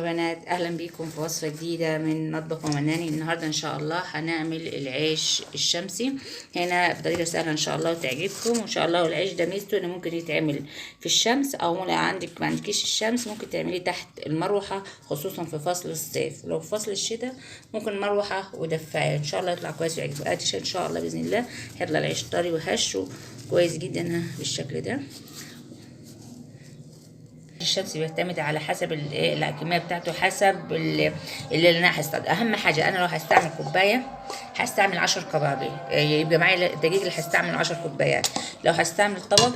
بنات، اهلا بيكم في وصفه جديده من مطبخ ومناني. النهارده ان شاء الله هنعمل العيش الشمسي هنا بطريقه سهله ان شاء الله وتعجبكم وان شاء الله. والعيش ده ميزته انه ممكن يتعمل في الشمس، او لو ما عندكيش الشمس ممكن تعمليه تحت المروحه، خصوصا في فصل الصيف. لو في فصل الشتاء ممكن مروحه ودفايه ان شاء الله يطلع كويس ويعجبكم. ان شاء الله باذن الله هيطلع العيش طري وهش كويس جدا بالشكل ده. الشمس بيعتمد على حسب الكميه بتاعته، حسب اللي انا هستخدم. اهم حاجه انا لو هستعمل كوبايه هستعمل 10 كبابي، يبقى معايا الدقيق اللي هستعمل 10 كوبايات. لو هستعمل طبق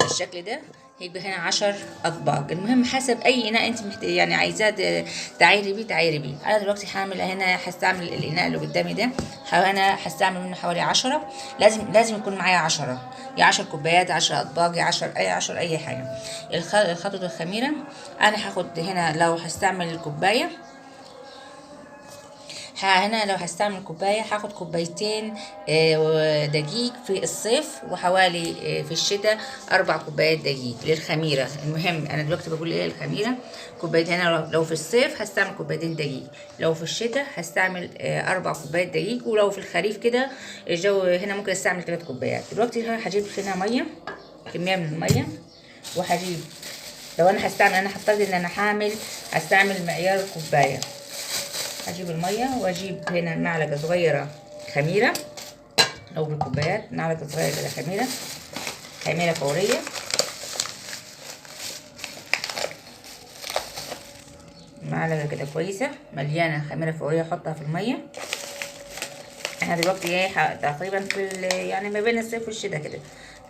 بالشكل ده يبقى هنا 10 اطباق. المهم حسب اي اناء انت يعني عايزاه تعايري بيه. انا دلوقتي هعمل هنا، هستعمل الاناء اللي قدامي ده. انا هستعمل منه حوالي 10. لازم يكون معايا 10، يا 10 كوبايات، 10 اطباق، يا 10 اي حاجه. الخطوه الخميره انا هاخد هنا، لو هستعمل الكوبايه هنا لو هستعمل كوباية هاخد كوبايتين دقيق في الصيف، وحوالي في الشتاء 4 كوبايات دقيق للخميرة. المهم أنا دلوقتي بقول إيه الخميرة. كوبايتين هنا لو في الصيف هستعمل كوبايتين دقيق، لو في الشتاء هستعمل 4 كوبايات دقيق، ولو في الخريف كده الجو هنا ممكن استعمل 3 كوبايات. دلوقتي هجيب هنا مية، كمية من المية، وهجيب لو أنا هستعمل، أنا هفترض إن أنا هستعمل معيار كوباية. هجيب الميه واجيب هنا معلقه صغيره خميره، لو بالكوبايات معلقه صغيره كده خميره فوريه، معلقه كده كويسه مليانه خميره فوريه احطها في الميه. احنا دلوقتي ايه تقريبا في يعني ما بين الصيف والشتاء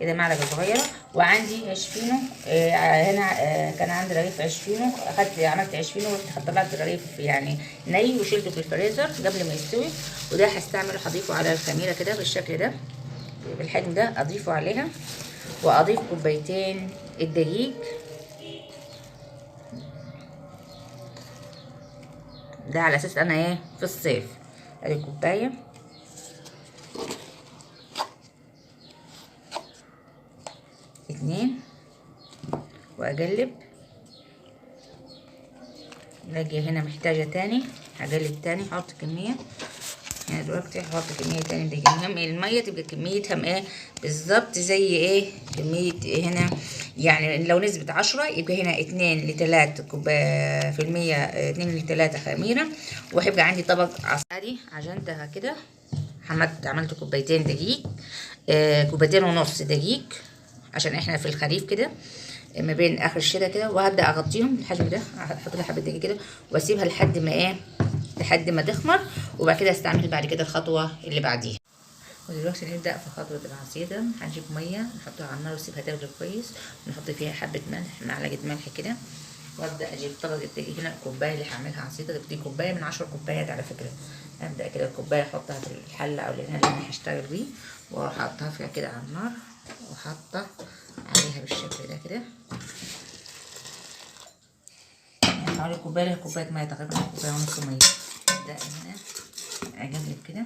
كده معلقه صغيره. وعندي عيش فينو هنا كان عندي رغيف عيش فينو، عملت عيش فينو طلعت الرغيف يعني ني وشيلته في الفريزر قبل ما يستوي. وده هستعمله، هضيفه على الخميره كده بالشكل ده، بالحجم ده اضيفه عليها، واضيف كوبايتين الدقيق ده على اساس انا ايه في الصيف. ادي كوبايه، اتنين، واقلب. الاقي هنا محتاجه تاني، هقلب تاني، احط كميه. هنا دلوقتي هحط كميه تاني دقيق. المهم الميه تبقى كميتها ايه بالظبط، زي ايه كميه إيه هنا. يعني لو نسبة 10 يبقى هنا 2 ل3 كوباية في المية، 2 ل3 خميرة. وهيبقى عندي طبق عادي عجنتها كده. عملت كوبايتين دقيق، كوبايتين ونص دقيق، عشان احنا في الخريف كده ما بين اخر الشتاء كده. وهبدا اغطيهم بالحجم ده، احط لها حبه دقيق كده واسيبها لحد ما تخمر. وبعد كده استعمل بعد كده الخطوه اللي بعديها. ودلوقتي نبدا في خطوه العصيده. هنجيب ميه نحطها على النار ونسيبها تغلي كويس، ونحط فيها حبه ملح، معلقه ملح كده. وابدا اجيب طبق الدقيق هنا، الكوبايه اللي هعملها عصيده دي كوبايه من 10 كوبايات على فكره. ابدا كده الكوبايه احطها في الحله او الاناء اللي انا هشتغل بيه، واروح احطها فيها كده على النار، وحاطه عليها بالشكل ده كده. يعني حوالي كوبايه ميه، تقريبا كوبايه ونص ميه. ابدا هنا اقلب كده.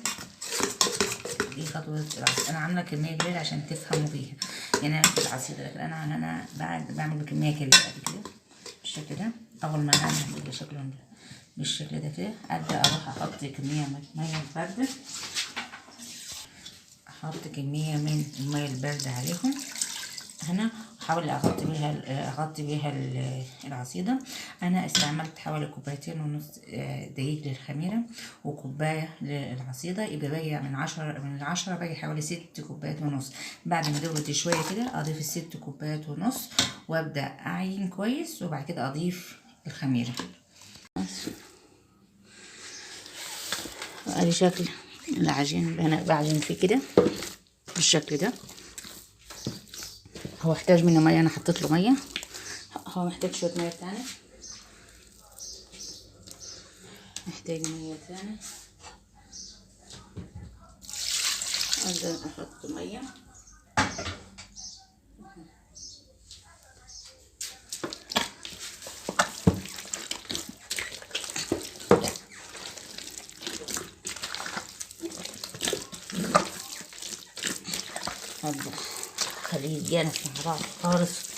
دي خطوه العصير. انا عامله كميه كبيره عشان تفهموا بيها يعني في العصير، لكن انا بعمل بكميه كبيره كده بالشكل ده. اول ما اعمل شكله بالشكل ده كده، ابدا اروح احط كميه من الميه البارده، احط كميه من الميه البارده عليهم هنا. احاول اغطي بيها العصيده. انا استعملت حوالي كوبايتين ونص دقيق للخميره، وكوبايه للعصيده، يبقى باقي من العشرة باقي حوالي 6 كوبايات ونص. بعد ما دورت شويه كده اضيف ال6 كوبايات ونص، وابدا اعين كويس، وبعد كده اضيف الخميره. ادي شكل العجين اللي انا بعجن فيه كده بالشكل ده. هو احتاج منه ميه، انا حطيت له ميه، هو محتاج شويه ميه تاني، محتاج ميه تاني. ابدا احط ميه، ابدا خليه يتجانس مع بعض خالص.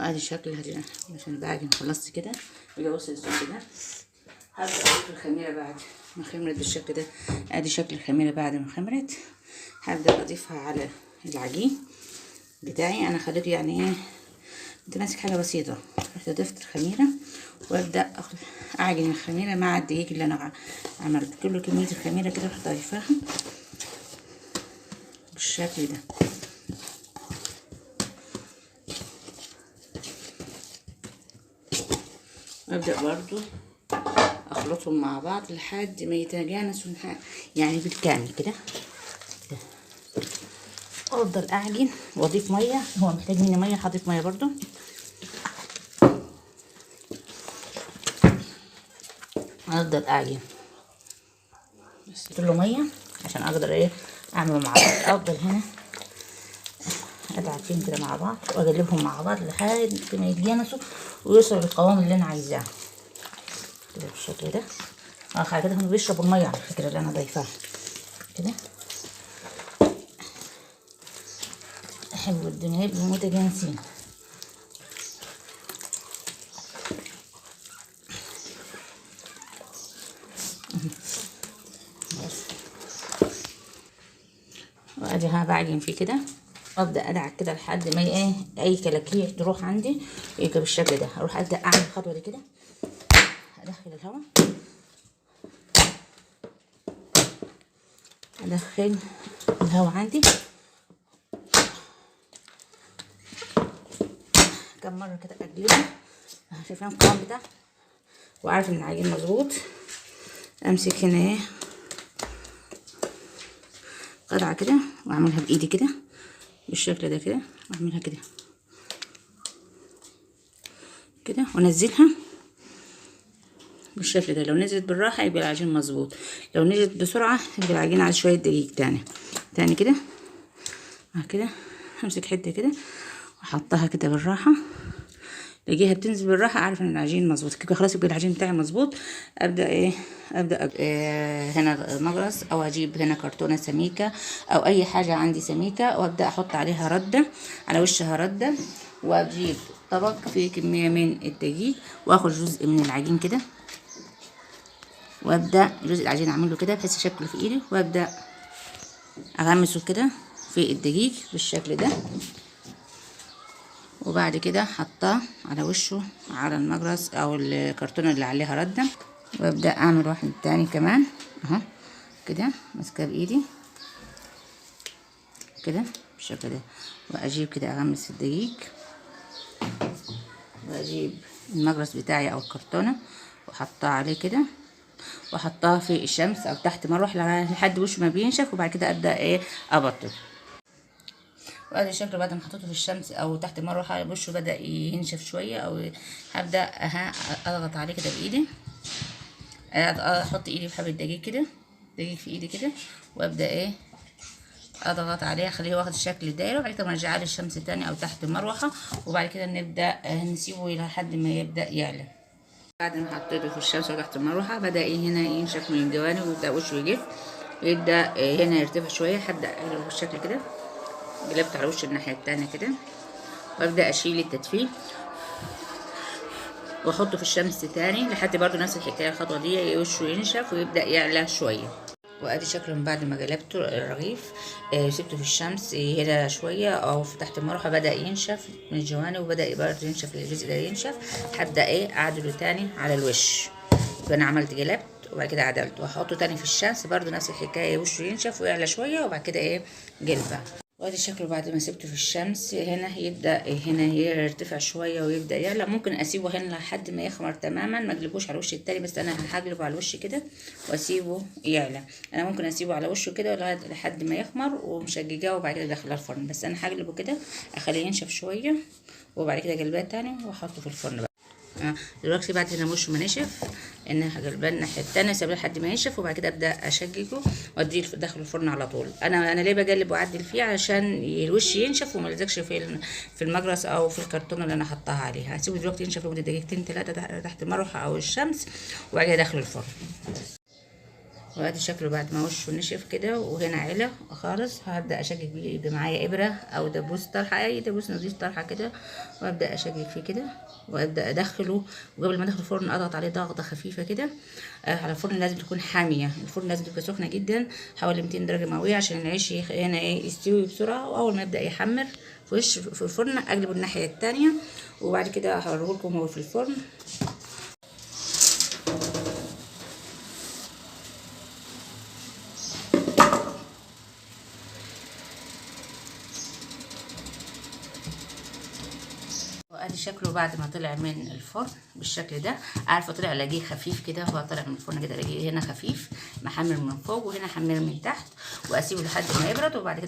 وادي شكل عشان بعجن خلصت كده. باجي اوصل الصوص ده، هبدأ اضيف الخميرة بعد ما خمرت بالشكل ده. ادي شكل الخميرة بعد ما خمرت، هبدأ اضيفها على العجين بتاعي. انا خليته يعني ايه متماسك حاجة بسيطة. رحت ضفت الخميرة وابدأ اعجن الخميرة مع الدقيق اللي انا عملت. كل كمية الخميرة كده رحت اضيفها بالشكل ده. وابدأ برضو اخلطهم مع بعض لحد ما يتجانسوا يعني بالكامل كده. افضل اعجن واضيف ميه، هو محتاج مني ميه، هضيف ميه برضو. افضل اعجن بس له ميه عشان اقدر ايه اعمله مع بعض. افضل هنا ادعكهم كده مع بعض واقلبهم مع بعض لحد ما يتجانسوا ويوصلوا للقوام اللي انا عايزاه كده بالشكل ده. على كده هم بيشربوا الميه على فكره اللي انا ضايفاها كده. احب الدنيا يبقوا متجانسين. وادي ها بعجن فيه كده. ابدا ادعك كده لحد ما ايه اي كلاكيع تروح عندي يبقى بالشكل ده. اروح ابدا اعمل الخطوه دي كده، ادخل الهواء، ادخل الهواء عندي كم مره كده اقلبه. شايفين القوام بتاعه وعارف ان العجين مظبوط. امسك هنا ايه قطعه كده واعملها بايدي كده بالشكل ده كده، واعملها كده كده وانزلها بالشكل ده. لو نزلت بالراحه يبقى العجين مظبوط، لو نزلت بسرعه يبقى العجين على شويه دقيق تاني كده كده. همسك حته كده واحطها كده بالراحه، الاقيها بتنزل بالراحه، عارفه ان العجين مظبوط كده. خلاص يبقى العجين بتاعي مظبوط. ابدا ايه هنا مقص او اجيب هنا كرتونه سميكه او اي حاجه عندي سميكه وابدا احط عليها رده، على وشها رده، واجيب طبق فيه كميه من الدقيق واخد جزء من العجين كده وابدا جزء العجين اعمله كده بحيث شكله في ايدي، وابدا اغمسه كده في الدقيق بالشكل ده. وبعد كده حطاه على وشه على المقرص او الكرتونه اللي عليها رده، وابدا اعمل واحد تاني كمان اهو كده ماسكاه بايدي كده بالشكل ده. واجيب كده اغمس في الدقيق واجيب المقرص بتاعي او الكرتونه واحطها عليه كده واحطها في الشمس او تحت مروح لحد وشه ما بينشف، وبعد كده ابدا ايه ابطل. وادي شكله بعد ما حطيته في الشمس او تحت مروحه وشه بدا ينشف شويه، او هبدا اضغط عليه كده بايدي، احط ايدي في حبه دقيق كده، دقيق في ايدي كده، وابدا ايه اضغط عليه اخليه واخد الشكل الدايره، وبعد كده ارجعه للشمس تاني او تحت المروحه، وبعد كده نبدا نسيبه لحد ما يبدا يعلى. بعد ما حطيته في الشمس وتحت المروحه بدا ايه هنا ينشف من الجوانب ويبدا وشه يجف ويبدا هنا يرتفع شويه. هبدا اقلبه بالشكل كده، قلبت على وش الناحيه التانية كده، وابدا اشيل التدفيل واحطه في الشمس تاني لحد برضو نفس الحكايه الخطوه دي وشه ينشف ويبدا يعلى شويه. وادي شكله من بعد ما قلبته الرغيف سبته في الشمس هنا شويه او في تحت المروحه بدا ينشف من الجوانب وبدا برضو ينشف الجزء ده ينشف. هبدا ايه اعدله تاني على الوش. فانا عملت قلبت وبعد كده عدلت واحطه تاني في الشمس برضو نفس الحكايه وشه ينشف ويعلى شويه، وبعد كده ايه قلبه. وادي شكله بعد ما سبته في الشمس هنا يبدا هنا يرتفع شويه ويبدا يعلى. ممكن اسيبه هنا لحد ما يخمر تماما، ما اقلبوش على الوش التاني، بس انا هقلبه على الوش كده واسيبه يعلى. انا ممكن اسيبه على وشه كده لحد ما يخمر ومشججاه وبعد كده ادخله الفرن، بس انا هقلبه كده اخليه ينشف شويه وبعد كده اقلباه تاني واحطه في الفرن بقى. دلوقتي بعد هنا وشه ما نشف ان هقلبها الناحيه التانيه اسيبه لحد ما ينشف وبعد كده ابدا اشججه واديه داخل الفرن على طول. انا ليه بقلب واعدل فيه؟ علشان الوش ينشف وما يلزقش في المقرص او في الكرتونه اللي انا حطاها عليها. هسيبه دلوقتي ينشف لمده دقيقتين 3 تحت المروحه او الشمس وبعد كده ادخله الفرن. وادي شكله بعد ما وشه نشف كده، وهنا علا خالص. هبدا اشكك بيه، يبقى معايا ابره او دبوس طرحه، اي دبوس نضيف طرحه كده، وابدا اشكك فيه كده، وابدا ادخله. وقبل ما ادخل الفرن اضغط عليه ضغطه خفيفه كده. على الفرن لازم تكون حاميه، الفرن لازم تبقى سخنه جدا حوالي 200 درجه مئويه عشان العيش هنا ايه يستوي بسرعه. واول ما يبدا يحمر في وش في الفرن اقلبه الناحيه التانية، وبعد كده هوريهولكم هو في الفرن. وادي شكله بعد ما طلع من الفرن بالشكل ده. عارفه طلع الاقيه خفيف كده، هو طلع من الفرن كده الاقيه هنا خفيف محمر من فوق وهنا حمر من تحت. واسيبه لحد ما يبرد، وبعد كده